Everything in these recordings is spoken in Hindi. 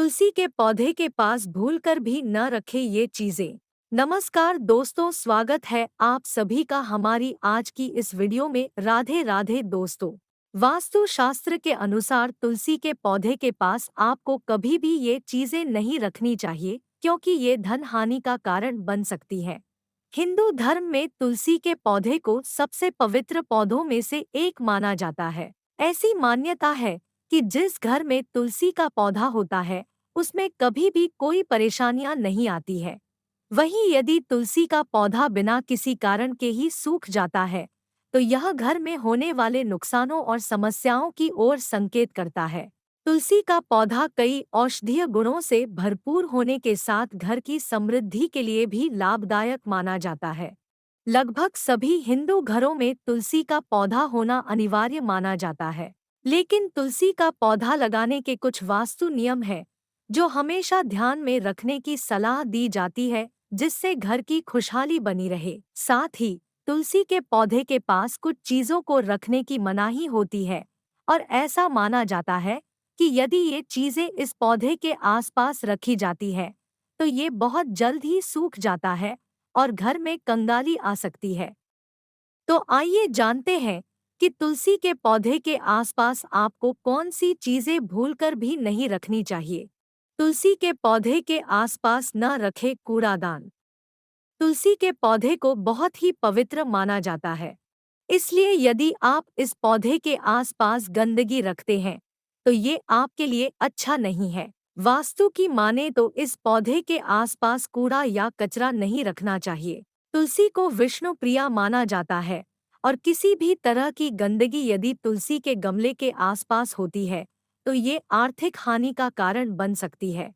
तुलसी के पौधे के पास भूलकर भी न रखें ये चीजें। नमस्कार दोस्तों, स्वागत है आप सभी का हमारी आज की इस वीडियो में। राधे राधे दोस्तों। वास्तु शास्त्र के अनुसार तुलसी के पौधे के पास आपको कभी भी ये चीजें नहीं रखनी चाहिए, क्योंकि ये धन हानि का कारण बन सकती है। हिंदू धर्म में तुलसी के पौधे को सबसे पवित्र पौधों में से एक माना जाता है। ऐसी मान्यता है कि जिस घर में तुलसी का पौधा होता है उसमें कभी भी कोई परेशानियां नहीं आती है। वहीं यदि तुलसी का पौधा बिना किसी कारण के ही सूख जाता है तो यह घर में होने वाले नुकसानों और समस्याओं की ओर संकेत करता है। तुलसी का पौधा कई औषधीय गुणों से भरपूर होने के साथ घर की समृद्धि के लिए भी लाभदायक माना जाता है। लगभग सभी हिंदू घरों में तुलसी का पौधा होना अनिवार्य माना जाता है। लेकिन तुलसी का पौधा लगाने के कुछ वास्तु नियम हैं जो हमेशा ध्यान में रखने की सलाह दी जाती है, जिससे घर की खुशहाली बनी रहे। साथ ही तुलसी के पौधे के पास कुछ चीजों को रखने की मनाही होती है और ऐसा माना जाता है कि यदि ये चीजें इस पौधे के आसपास रखी जाती है तो ये बहुत जल्द ही सूख जाता है और घर में कंगाली आ सकती है। तो आइए जानते हैं कि तुलसी के पौधे के आसपास आपको कौन सी चीजें भूलकर भी नहीं रखनी चाहिए। तुलसी के पौधे के आसपास न रखें कूड़ादान। तुलसी के पौधे को बहुत ही पवित्र माना जाता है, इसलिए यदि आप इस पौधे के आसपास गंदगी रखते हैं तो ये आपके लिए अच्छा नहीं है। वास्तु की माने तो इस पौधे के आसपास कूड़ा या कचरा नहीं रखना चाहिए। तुलसी को विष्णु प्रिया माना जाता है और किसी भी तरह की गंदगी यदि तुलसी के गमले के आसपास होती है तो ये आर्थिक हानि का कारण बन सकती है।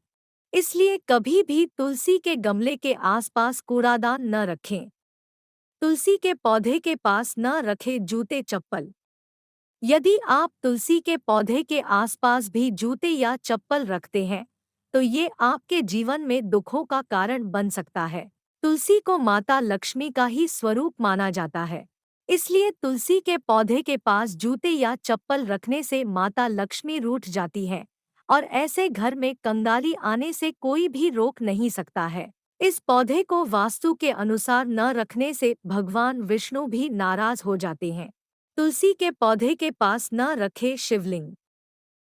इसलिए कभी भी तुलसी के गमले के आसपास कूड़ादान न रखें। तुलसी के पौधे के पास न रखें जूते चप्पल। यदि आप तुलसी के पौधे के आसपास भी जूते या चप्पल रखते हैं तो ये आपके जीवन में दुखों का कारण बन सकता है। तुलसी को माता लक्ष्मी का ही स्वरूप माना जाता है, इसलिए तुलसी के पौधे के पास जूते या चप्पल रखने से माता लक्ष्मी रूठ जाती है और ऐसे घर में कंगाली आने से कोई भी रोक नहीं सकता है। इस पौधे को वास्तु के अनुसार न रखने से भगवान विष्णु भी नाराज हो जाते हैं। तुलसी के पौधे के पास न रखें शिवलिंग।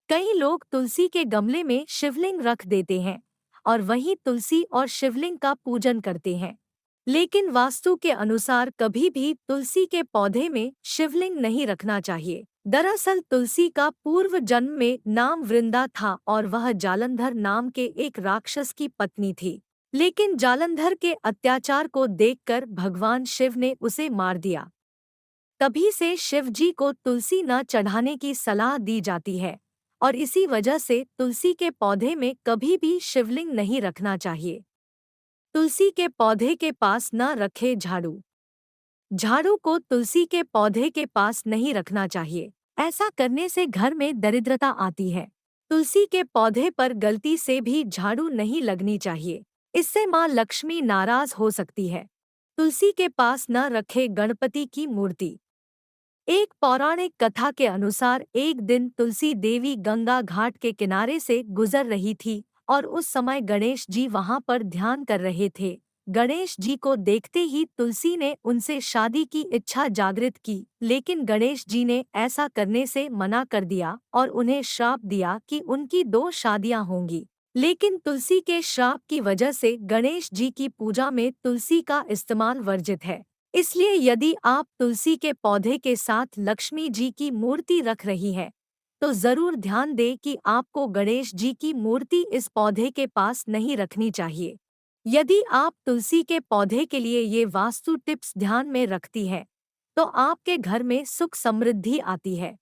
कई लोग तुलसी के गमले में शिवलिंग रख देते हैं और वहीं तुलसी और शिवलिंग का पूजन करते हैं, लेकिन वास्तु के अनुसार कभी भी तुलसी के पौधे में शिवलिंग नहीं रखना चाहिए। दरअसल तुलसी का पूर्व जन्म में नाम वृंदा था और वह जालंधर नाम के एक राक्षस की पत्नी थी। लेकिन जालंधर के अत्याचार को देखकर भगवान शिव ने उसे मार दिया। तभी से शिव जी को तुलसी न चढ़ाने की सलाह दी जाती है और इसी वजह से तुलसी के पौधे में कभी भी शिवलिंग नहीं रखना चाहिए। तुलसी के पौधे के पास न रखें झाड़ू। झाड़ू को तुलसी के पौधे के पास नहीं रखना चाहिए। ऐसा करने से घर में दरिद्रता आती है। तुलसी के पौधे पर गलती से भी झाड़ू नहीं लगनी चाहिए, इससे माँ लक्ष्मी नाराज हो सकती है। तुलसी के पास न रखें गणपति की मूर्ति। एक पौराणिक कथा के अनुसार एक दिन तुलसी देवी गंगा घाट के किनारे से गुजर रही थी और उस समय गणेश जी वहां पर ध्यान कर रहे थे। गणेश जी को देखते ही तुलसी ने उनसे शादी की इच्छा जागृत की, लेकिन गणेश जी ने ऐसा करने से मना कर दिया और उन्हें श्राप दिया कि उनकी 2 शादियां होंगी। लेकिन तुलसी के श्राप की वजह से गणेश जी की पूजा में तुलसी का इस्तेमाल वर्जित है। इसलिए यदि आप तुलसी के पौधे के साथ लक्ष्मी जी की मूर्ति रख रही हैं, तो जरूर ध्यान दें कि आपको गणेश जी की मूर्ति इस पौधे के पास नहीं रखनी चाहिए। यदि आप तुलसी के पौधे के लिए ये वास्तु टिप्स ध्यान में रखती हैं, तो आपके घर में सुख समृद्धि आती है।